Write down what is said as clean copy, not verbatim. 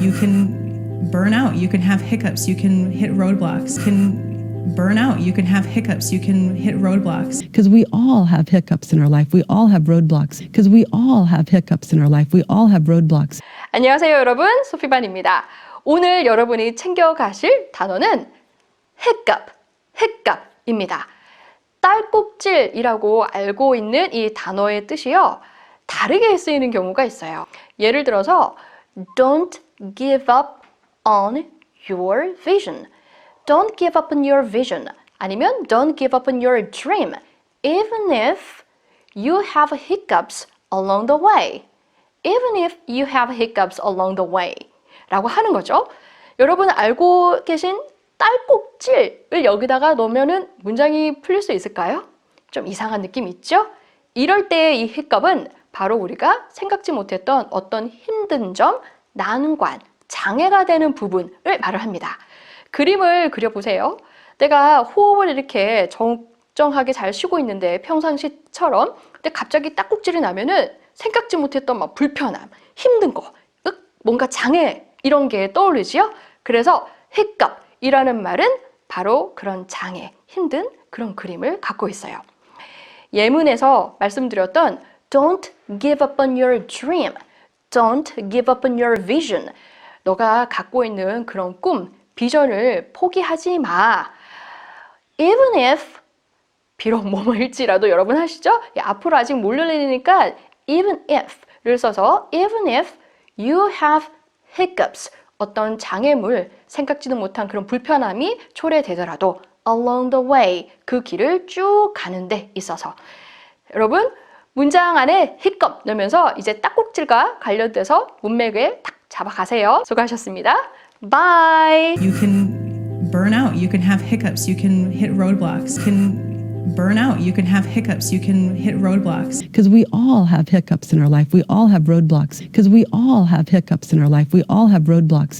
You can burn out. You can have hiccups. You can hit roadblocks. You can burn out. You can have hiccups. You can hit roadblocks. Because we all have hiccups in our life. We all have roadblocks. Because we all have hiccups in our life. We all have roadblocks. 안녕하세요, 여러분. 소피반입니다. 오늘 여러분이 챙겨가실 단어는 hiccup입니다. 딸꾹질이라고 알고 있는 이 단어의 뜻이요, 다르게 쓰이는 경우가 있어요. 예를 들어서 Don't give up on your vision. Don't give up on your vision. 아니면 Don't give up on your dream. Even if you have hiccups along the way. Even if you have hiccups along the way. 라고 하는 거죠. 여러분 알고 계신 딸꾹질을 여기다가 넣으면은 문장이 풀릴 수 있을까요? 좀 이상한 느낌 있죠? 이럴 때의 이 히컵은 바로 우리가 생각지 못했던 어떤 힘든 점, 난관, 장애가 되는 부분을 말을 합니다. 그림을 그려보세요. 내가 호흡을 이렇게 정정하게 잘 쉬고 있는데 평상시처럼, 근데 갑자기 딸꾹질이 나면은 생각지 못했던 막 불편함, 힘든 거, 뭔가 장애 이런 게 떠오르지요? 그래서 히컵이라는 말은 바로 그런 장애, 힘든 그런 그림을 갖고 있어요. 예문에서 말씀드렸던 Don't give up on your dream. Don't give up on your vision. 너가 갖고 있는 그런 꿈, 비전을 포기하지 마. Even if, 비록 뭐뭐일지라도 여러분 하시죠? 앞으로 아직 못 열리니까 even if를 써서 even if you have hiccups, 어떤 장애물, 생각지도 못한 그런 불편함이 초래되더라도 along the way, 그 길을 쭉 가는 데 있어서. 여러분, 문장 안에 hiccup 넣으면서 이제 딸꾹질과 관련돼서 문맥을 딱 잡아가세요. 수고하셨습니다. Bye! You can burn out. You can have hiccups. You can hit roadblocks. You can burn out. You can have hiccups. You can hit roadblocks. Because we all have hiccups in our life. We all have roadblocks. Because we all have hiccups in our life. We all have roadblocks.